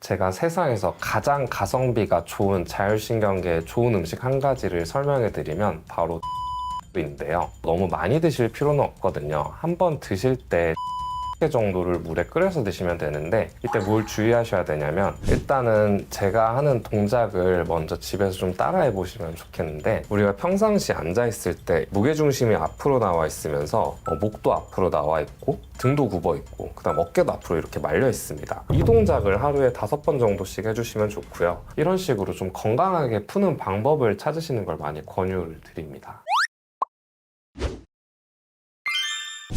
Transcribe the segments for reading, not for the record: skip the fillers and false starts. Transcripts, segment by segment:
제가 세상에서 가장 가성비가 좋은 자율신경계의 좋은 음식 한 가지를 설명해 드리면 바로 인데요. 너무 많이 드실 필요는 없거든요. 한번 드실 때 개 정도를 물에 끓여서 드시면 되는데, 이때 뭘 주의하셔야 되냐면, 일단은 제가 하는 동작을 먼저 집에서 좀 따라해 보시면 좋겠는데, 우리가 평상시 앉아 있을 때 무게중심이 앞으로 나와 있으면서 목도 앞으로 나와 있고 등도 굽어 있고 그다음 어깨도 앞으로 이렇게 말려 있습니다. 이 동작을 하루에 5번 정도씩 해주시면 좋고요. 이런 식으로 좀 건강하게 푸는 방법을 찾으시는 걸 많이 권유를 드립니다.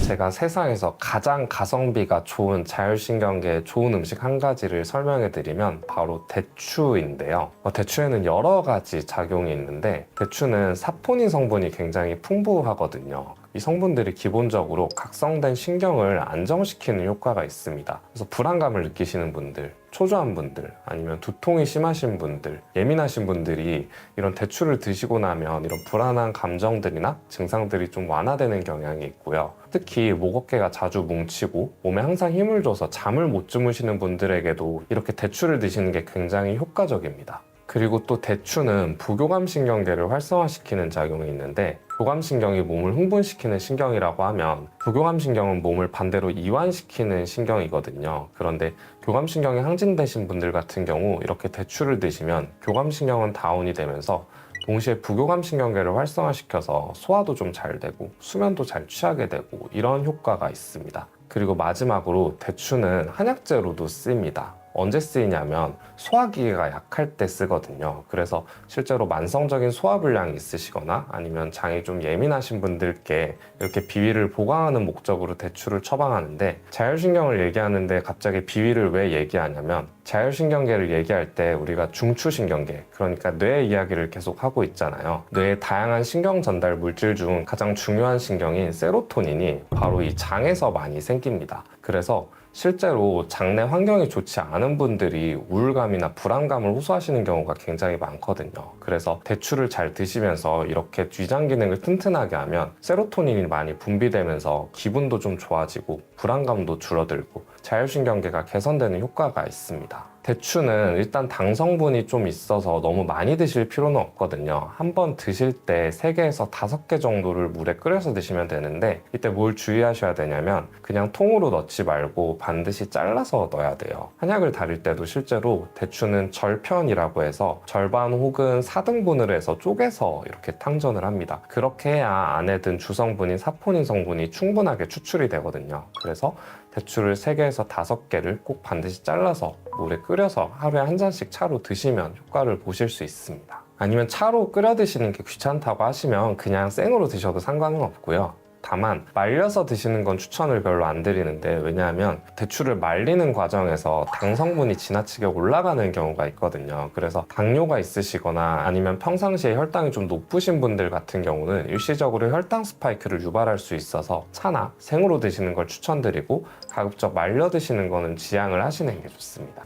제가 세상에서 가장 가성비가 좋은 자율신경계의 좋은 음식 한 가지를 설명해 드리면 바로 대추인데요. 대추에는 여러 가지 작용이 있는데, 대추는 사포닌 성분이 굉장히 풍부하거든요. 이 성분들이 기본적으로 각성된 신경을 안정시키는 효과가 있습니다. 그래서 불안감을 느끼시는 분들, 초조한 분들, 아니면 두통이 심하신 분들, 예민하신 분들이 이런 대추를 드시고 나면 이런 불안한 감정들이나 증상들이 좀 완화되는 경향이 있고요. 특히 목 어깨가 자주 뭉치고 몸에 항상 힘을 줘서 잠을 못 주무시는 분들에게도 이렇게 대추를 드시는 게 굉장히 효과적입니다. 그리고 또 대추는 부교감신경계를 활성화시키는 작용이 있는데, 교감신경이 몸을 흥분시키는 신경이라고 하면 부교감신경은 몸을 반대로 이완시키는 신경이거든요. 그런데 교감신경이 항진되신 분들 같은 경우 이렇게 대추를 드시면 교감신경은 다운이 되면서 동시에 부교감신경계를 활성화시켜서 소화도 좀 잘 되고 수면도 잘 취하게 되고 이런 효과가 있습니다. 그리고 마지막으로 대추는 한약재로도 쓰입니다. 언제 쓰이냐면 소화기가 약할 때 쓰거든요. 그래서 실제로 만성적인 소화불량이 있으시거나 아니면 장이 좀 예민하신 분들께 이렇게 비위를 보강하는 목적으로 대추를 처방하는데, 자율신경을 얘기하는데 갑자기 비위를 왜 얘기하냐면, 자율신경계를 얘기할 때 우리가 중추신경계, 그러니까 뇌 이야기를 계속 하고 있잖아요. 뇌의 다양한 신경 전달 물질 중 가장 중요한 신경인 세로토닌이 바로 이 장에서 많이 생깁니다. 그래서 실제로 장내 환경이 좋지 않은 분들이 우울감이나 불안감을 호소하시는 경우가 굉장히 많거든요. 그래서 대추를 잘 드시면서 이렇게 위장 기능을 튼튼하게 하면 세로토닌이 많이 분비되면서 기분도 좀 좋아지고 불안감도 줄어들고 자율신경계가 개선되는 효과가 있습니다. 대추는 일단 당 성분이 좀 있어서 너무 많이 드실 필요는 없거든요. 한번 드실 때 3개에서 5개 정도를 물에 끓여서 드시면 되는데, 이때 뭘 주의하셔야 되냐면 그냥 통으로 넣지 말고 반드시 잘라서 넣어야 돼요. 한약을 다릴 때도 실제로 대추는 절편이라고 해서 절반 혹은 4등분을 해서 쪼개서 이렇게 탕전을 합니다. 그렇게 해야 안에 든 주성분인 사포닌 성분이 충분하게 추출이 되거든요. 그래서 대추를 3개에서 5개를 꼭 반드시 잘라서 물에 끓여서 하루에 한 잔씩 차로 드시면 효과를 보실 수 있습니다. 아니면 차로 끓여 드시는 게 귀찮다고 하시면 그냥 생으로 드셔도 상관은 없고요. 다만 말려서 드시는 건 추천을 별로 안 드리는데, 왜냐하면 대추를 말리는 과정에서 당 성분이 지나치게 올라가는 경우가 있거든요. 그래서 당뇨가 있으시거나 아니면 평상시에 혈당이 좀 높으신 분들 같은 경우는 일시적으로 혈당 스파이크를 유발할 수 있어서 차나 생으로 드시는 걸 추천드리고, 가급적 말려 드시는 거는 지양을 하시는 게 좋습니다.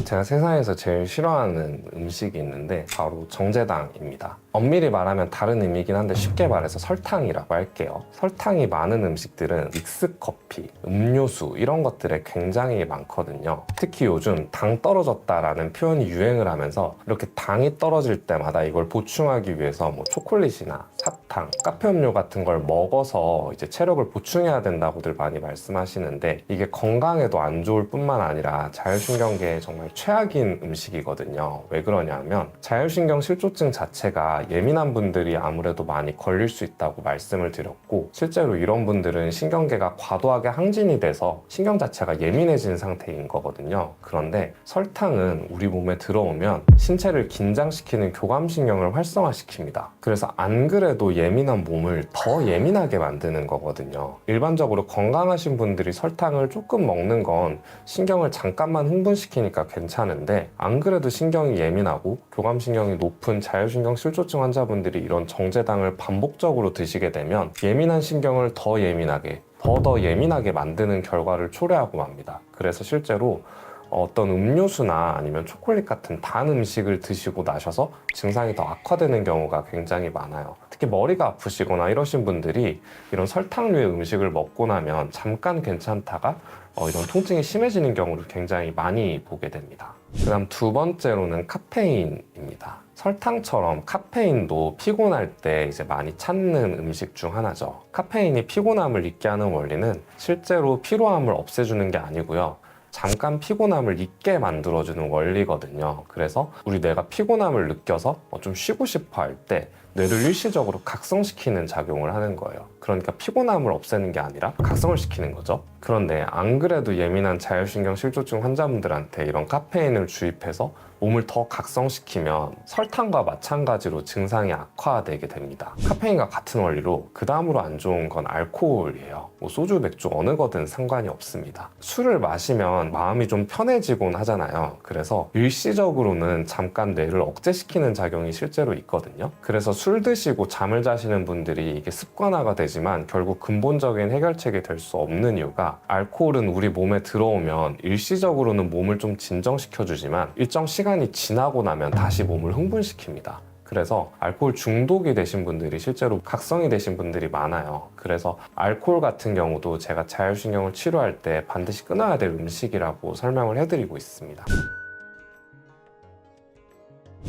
제가 세상에서 제일 싫어하는 음식이 있는데 바로 정제당입니다. 엄밀히 말하면 다른 의미이긴 한데 쉽게 말해서 설탕이라고 할게요. 설탕이 많은 음식들은 믹스커피, 음료수 이런 것들에 굉장히 많거든요. 특히 요즘 당 떨어졌다라는 표현이 유행을 하면서 이렇게 당이 떨어질 때마다 이걸 보충하기 위해서 뭐 초콜릿이나 사탕, 카페 음료 같은 걸 먹어서 이제 체력을 보충해야 된다고들 많이 말씀하시는데, 이게 건강에도 안 좋을 뿐만 아니라 자율신경계에 정말 최악인 음식이거든요. 왜 그러냐면 자율신경 실조증 자체가 예민한 분들이 아무래도 많이 걸릴 수 있다고 말씀을 드렸고, 실제로 이런 분들은 신경계가 과도하게 항진이 돼서 신경 자체가 예민해진 상태인 거거든요. 그런데 설탕은 우리 몸에 들어오면 신체를 긴장시키는 교감신경을 활성화시킵니다. 그래서 안 그래도 예민한 몸을 더 예민하게 만드는 거거든요. 일반적으로 건강하신 분들이 설탕을 조금 먹는 건 신경을 잠깐만 흥분시키니까 괜찮은데, 안 그래도 신경이 예민하고 교감신경이 높은 자율신경 실조증 환자분들이 이런 정제당을 반복적으로 드시게 되면 예민한 신경을 더 예민하게 만드는 결과를 초래하고 맙니다. 그래서 실제로 어떤 음료수나 아니면 초콜릿 같은 단 음식을 드시고 나셔서 증상이 더 악화되는 경우가 굉장히 많아요. 특히 머리가 아프시거나 이러신 분들이 이런 설탕류의 음식을 먹고 나면 잠깐 괜찮다가 이런 통증이 심해지는 경우를 굉장히 많이 보게 됩니다. 그다음 두 번째로는 카페인입니다. 설탕처럼 카페인도 피곤할 때 이제 많이 찾는 음식 중 하나죠. 카페인이 피곤함을 잊게 하는 원리는 실제로 피로함을 없애주는 게 아니고요. 잠깐 피곤함을 잊게 만들어주는 원리거든요. 그래서 우리 뇌가 피곤함을 느껴서 좀 쉬고 싶어 할 때 뇌를 일시적으로 각성시키는 작용을 하는 거예요. 그러니까 피곤함을 없애는 게 아니라 각성을 시키는 거죠. 그런데 안 그래도 예민한 자율신경 실조증 환자분들한테 이런 카페인을 주입해서 몸을 더 각성시키면 설탕과 마찬가지로 증상이 악화되게 됩니다. 카페인과 같은 원리로 그 다음으로 안 좋은 건 알코올이에요. 소주, 맥주 어느 거든 상관이 없습니다. 술을 마시면 마음이 좀 편해지곤 하잖아요. 그래서 일시적으로는 잠깐 뇌를 억제시키는 작용이 실제로 있거든요. 그래서 술 드시고 잠을 자시는 분들이 이게 습관화가 되지만 결국 근본적인 해결책이 될 수 없는 이유가 알코올은 우리 몸에 들어오면 일시적으로는 몸을 좀 진정시켜주지만 일정 시간이 지나고 나면 다시 몸을 흥분시킵니다. 그래서 알코올 중독이 되신 분들이 실제로 각성이 되신 분들이 많아요. 그래서 알코올 같은 경우도 제가 자율신경을 치료할 때 반드시 끊어야 될 음식이라고 설명을 해드리고 있습니다.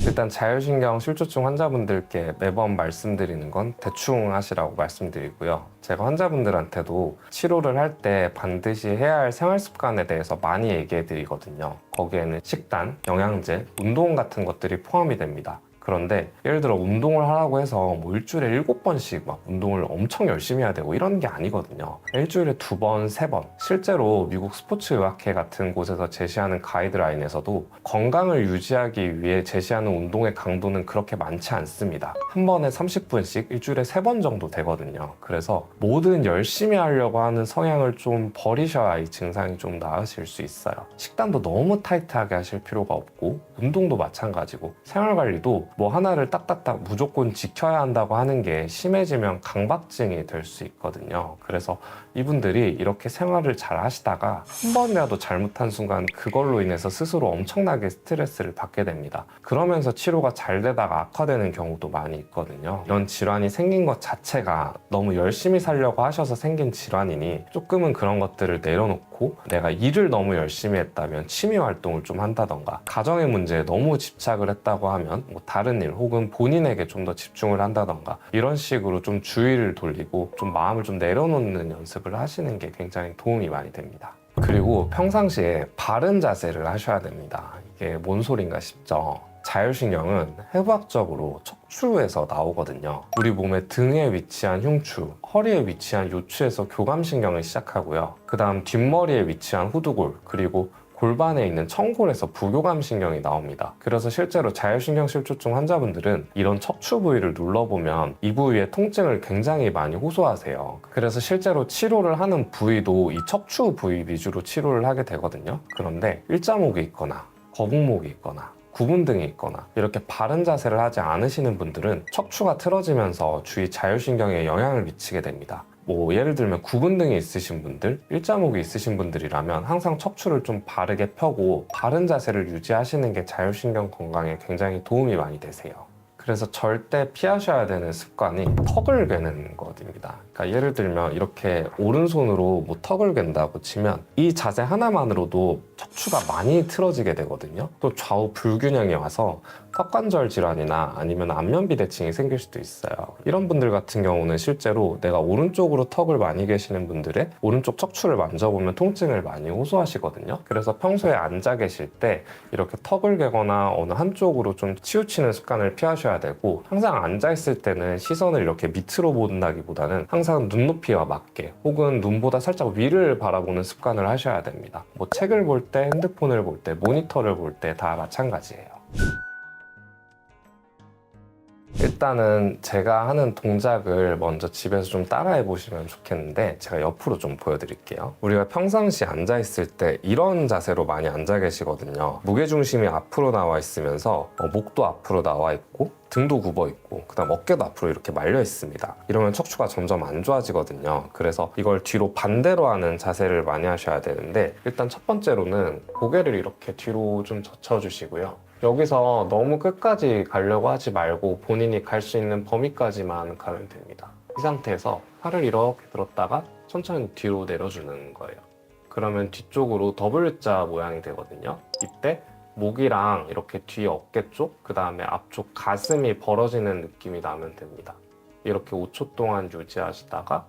일단 자율신경 실조증 환자분들께 매번 말씀드리는 건 대충 하시라고 말씀드리고요. 제가 환자분들한테도 치료를 할 때 반드시 해야 할 생활 습관에 대해서 많이 얘기해 드리거든요. 거기에는 식단, 영양제, 운동 같은 것들이 포함이 됩니다. 그런데 예를 들어 운동을 하라고 해서 일주일에 7번씩 막 운동을 엄청 열심히 해야 되고 이런 게 아니거든요. 일주일에 2번, 3번. 실제로 미국 스포츠의학회 같은 곳에서 제시하는 가이드라인에서도 건강을 유지하기 위해 제시하는 운동의 강도는 그렇게 많지 않습니다. 한 번에 30분씩 일주일에 3번 정도 되거든요. 그래서 뭐든 열심히 하려고 하는 성향을 좀 버리셔야 이 증상이 좀 나으실 수 있어요. 식단도 너무 타이트하게 하실 필요가 없고 운동도 마찬가지고 생활관리도 뭐 하나를 딱딱딱 무조건 지켜야 한다고 하는 게 심해지면 강박증이 될 수 있거든요. 그래서 이분들이 이렇게 생활을 잘 하시다가 한 번이라도 잘못한 순간 그걸로 인해서 스스로 엄청나게 스트레스를 받게 됩니다. 그러면서 치료가 잘 되다가 악화되는 경우도 많이 있거든요. 이런 질환이 생긴 것 자체가 너무 열심히 살려고 하셔서 생긴 질환이니 조금은 그런 것들을 내려놓고 내가 일을 너무 열심히 했다면 취미 활동을 좀 한다던가 가정의 문제에 너무 집착을 했다고 하면 뭐 다른 일 혹은 본인에게 좀 더 집중을 한다던가 이런 식으로 좀 주의를 돌리고 좀 마음을 좀 내려놓는 연습을 하시는 게 굉장히 도움이 많이 됩니다. 그리고 평상시에 바른 자세를 하셔야 됩니다. 이게 뭔 소린가 싶죠? 자율신경은 해부학적으로 척추에서 나오거든요. 우리 몸의 등에 위치한 흉추, 허리에 위치한 요추에서 교감신경을 시작하고요. 그 다음 뒷머리에 위치한 후두골, 그리고 골반에 있는 청골에서 부교감신경이 나옵니다. 그래서 실제로 자율신경 실조증 환자분들은 이런 척추 부위를 눌러보면 이 부위의 통증을 굉장히 많이 호소하세요. 그래서 실제로 치료를 하는 부위도 이 척추 부위 위주로 치료를 하게 되거든요. 그런데 일자목이 있거나 거북목이 있거나 구분등이 있거나 이렇게 바른 자세를 하지 않으시는 분들은 척추가 틀어지면서 주위 자율신경에 영향을 미치게 됩니다. 예를 들면 구분등이 있으신 분들, 일자목이 있으신 분들이라면 항상 척추를 좀 바르게 펴고 바른 자세를 유지하시는 게 자율신경 건강에 굉장히 도움이 많이 되세요. 그래서 절대 피하셔야 되는 습관이 턱을 괴는 것입니다. 그러니까 예를 들면 이렇게 오른손으로 턱을 괸다고 치면 이 자세 하나만으로도 척추가 많이 틀어지게 되거든요. 또 좌우 불균형이 와서 턱관절 질환이나 아니면 안면비대칭이 생길 수도 있어요. 이런 분들 같은 경우는 실제로 내가 오른쪽으로 턱을 많이 계시는 분들의 오른쪽 척추를 만져보면 통증을 많이 호소하시거든요. 그래서 평소에 앉아 계실 때 이렇게 턱을 괴거나 어느 한쪽으로 좀 치우치는 습관을 피하셔야 되고 항상 앉아 있을 때는 시선을 이렇게 밑으로 본다기보다는 항상 눈높이와 맞게 혹은 눈보다 살짝 위를 바라보는 습관을 하셔야 됩니다. 책을 볼 때, 핸드폰을 볼 때, 모니터를 볼 때 다 마찬가지예요. 일단은 제가 하는 동작을 먼저 집에서 좀 따라해 보시면 좋겠는데 제가 옆으로 좀 보여드릴게요. 우리가 평상시 앉아 있을 때 이런 자세로 많이 앉아 계시거든요. 무게중심이 앞으로 나와 있으면서 목도 앞으로 나와 있고 등도 굽어 있고 그다음 어깨도 앞으로 이렇게 말려 있습니다. 이러면 척추가 점점 안 좋아지거든요. 그래서 이걸 뒤로 반대로 하는 자세를 많이 하셔야 되는데 일단 첫 번째로는 고개를 이렇게 뒤로 좀 젖혀주시고요. 여기서 너무 끝까지 가려고 하지 말고 본인이 갈 수 있는 범위까지만 가면 됩니다. 이 상태에서 팔을 이렇게 들었다가 천천히 뒤로 내려주는 거예요. 그러면 뒤쪽으로 W자 모양이 되거든요. 이때 목이랑 이렇게 뒤 어깨 쪽, 그 다음에 앞쪽 가슴이 벌어지는 느낌이 나면 됩니다. 이렇게 5초 동안 유지하시다가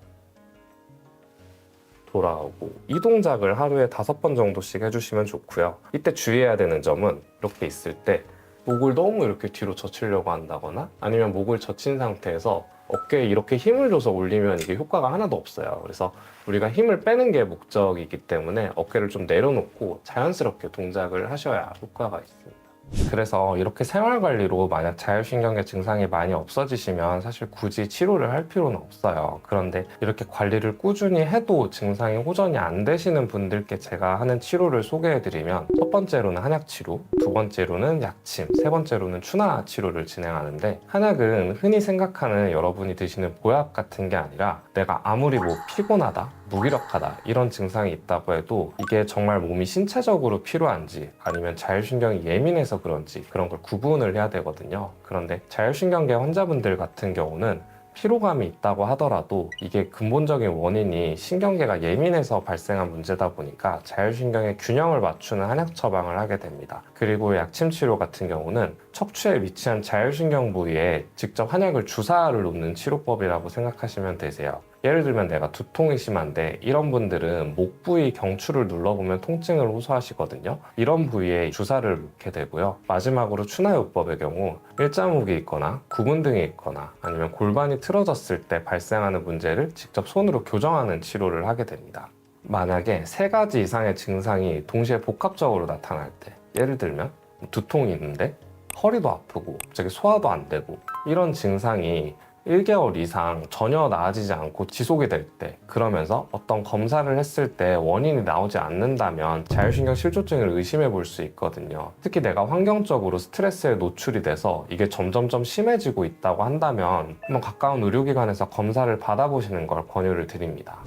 돌아오고, 이 동작을 하루에 5번 정도씩 해주시면 좋고요. 이때 주의해야 되는 점은 이렇게 있을 때 목을 너무 이렇게 뒤로 젖히려고 한다거나 아니면 목을 젖힌 상태에서 어깨에 이렇게 힘을 줘서 올리면 이게 효과가 하나도 없어요. 그래서 우리가 힘을 빼는 게 목적이기 때문에 어깨를 좀 내려놓고 자연스럽게 동작을 하셔야 효과가 있습니다. 그래서 이렇게 생활관리로 만약 자율신경계 증상이 많이 없어지시면 사실 굳이 치료를 할 필요는 없어요. 그런데 이렇게 관리를 꾸준히 해도 증상이 호전이 안 되시는 분들께 제가 하는 치료를 소개해드리면, 첫 번째로는 한약치료, 두 번째로는 약침, 세 번째로는 추나 치료를 진행하는데, 한약은 흔히 생각하는 여러분이 드시는 보약 같은 게 아니라 내가 아무리 뭐 피곤하다, 무기력하다 이런 증상이 있다고 해도 이게 정말 몸이 신체적으로 필요한지 아니면 자율신경이 예민해서 그런지 그런 걸 구분을 해야 되거든요. 그런데 자율신경계 환자분들 같은 경우는 피로감이 있다고 하더라도 이게 근본적인 원인이 신경계가 예민해서 발생한 문제다 보니까 자율신경의 균형을 맞추는 한약 처방을 하게 됩니다. 그리고 약침 치료 같은 경우는 척추에 위치한 자율신경 부위에 직접 한약을 주사를 놓는 치료법이라고 생각하시면 되세요. 예를 들면 내가 두통이 심한데 이런 분들은 목 부위 경추를 눌러보면 통증을 호소하시거든요. 이런 부위에 주사를 놓게 되고요. 마지막으로 추나요법의 경우 일자목이 있거나 구근등이 있거나 아니면 골반이 틀어졌을 때 발생하는 문제를 직접 손으로 교정하는 치료를 하게 됩니다. 만약에 3가지 이상의 증상이 동시에 복합적으로 나타날 때, 예를 들면 두통이 있는데 허리도 아프고 갑자기 소화도 안 되고 이런 증상이 1개월 이상 전혀 나아지지 않고 지속이 될 때, 그러면서 어떤 검사를 했을 때 원인이 나오지 않는다면 자율신경 실조증을 의심해 볼 수 있거든요. 특히 내가 환경적으로 스트레스에 노출이 돼서 이게 점점점 심해지고 있다고 한다면 한번 가까운 의료기관에서 검사를 받아보시는 걸 권유를 드립니다.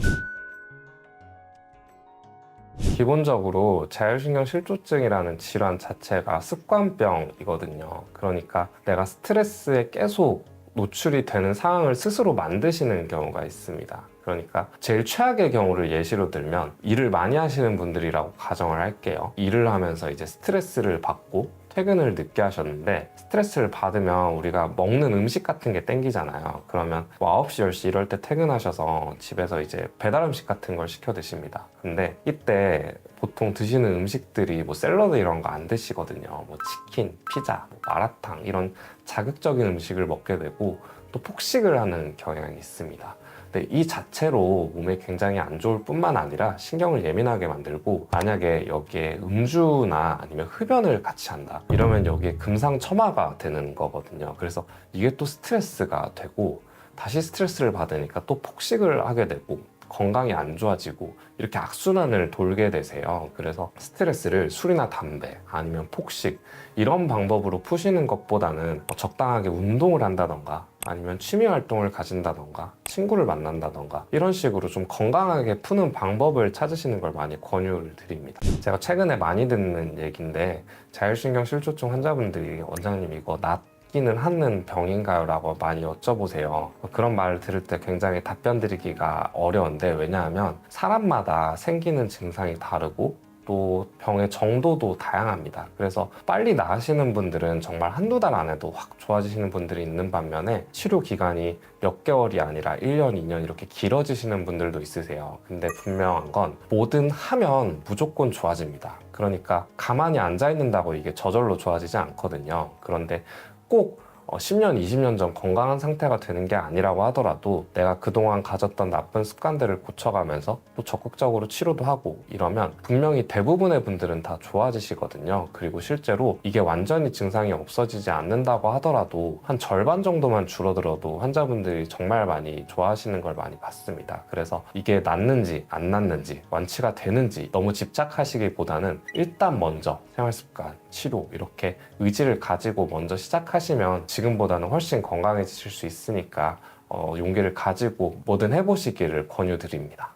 기본적으로 자율신경 실조증이라는 질환 자체가 습관병이거든요. 그러니까 내가 스트레스에 계속 노출이 되는 상황을 스스로 만드시는 경우가 있습니다. 그러니까 제일 최악의 경우를 예시로 들면, 일을 많이 하시는 분들이라고 가정을 할게요. 일을 하면서 이제 스트레스를 받고 퇴근을 늦게 하셨는데, 스트레스를 받으면 우리가 먹는 음식 같은 게 땡기잖아요. 그러면 뭐 9시, 10시 이럴 때 퇴근하셔서 집에서 이제 배달 음식 같은 걸 시켜 드십니다. 근데 이때 보통 드시는 음식들이 뭐 샐러드 이런 거 안 드시거든요. 뭐 치킨, 피자, 마라탕 이런 자극적인 음식을 먹게 되고 또 폭식을 하는 경향이 있습니다. 근데 이 자체로 몸에 굉장히 안 좋을 뿐만 아니라 신경을 예민하게 만들고, 만약에 여기에 음주나 아니면 흡연을 같이 한다 이러면 여기에 금상첨화가 되는 거거든요. 그래서 이게 또 스트레스가 되고 다시 스트레스를 받으니까 또 폭식을 하게 되고 건강이 안 좋아지고 이렇게 악순환을 돌게 되세요. 그래서 스트레스를 술이나 담배 아니면 폭식 이런 방법으로 푸시는 것보다는 적당하게 운동을 한다던가 아니면 취미 활동을 가진다던가 친구를 만난다던가 이런 식으로 좀 건강하게 푸는 방법을 찾으시는 걸 많이 권유를 드립니다. 제가 최근에 많이 듣는 얘기인데, 자율신경 실조증 환자분들이 원장님 이거 낫기는 하는 병인가요? 라고 많이 여쭤보세요. 그런 말을 들을 때 굉장히 답변 드리기가 어려운데, 왜냐하면 사람마다 생기는 증상이 다르고 또 병의 정도도 다양합니다. 그래서 빨리 나으시는 분들은 정말 한두 달 안에도 확 좋아지시는 분들이 있는 반면에 치료 기간이 몇 개월이 아니라 1년, 2년 이렇게 길어지시는 분들도 있으세요. 근데 분명한 건 뭐든 하면 무조건 좋아집니다. 그러니까 가만히 앉아 있는다고 이게 저절로 좋아지지 않거든요. 그런데 꼭 10년, 20년 전 건강한 상태가 되는 게 아니라고 하더라도 내가 그동안 가졌던 나쁜 습관들을 고쳐가면서 또 적극적으로 치료도 하고 이러면 분명히 대부분의 분들은 다 좋아지시거든요. 그리고 실제로 이게 완전히 증상이 없어지지 않는다고 하더라도 한 절반 정도만 줄어들어도 환자분들이 정말 많이 좋아하시는 걸 많이 봤습니다. 그래서 이게 낫는지 안 낫는지 완치가 되는지 너무 집착하시기보다는 일단 먼저 생활습관, 치료 이렇게 의지를 가지고 먼저 시작하시면 지금보다는 훨씬 건강해지실 수 있으니까 용기를 가지고 뭐든 해보시기를 권유드립니다.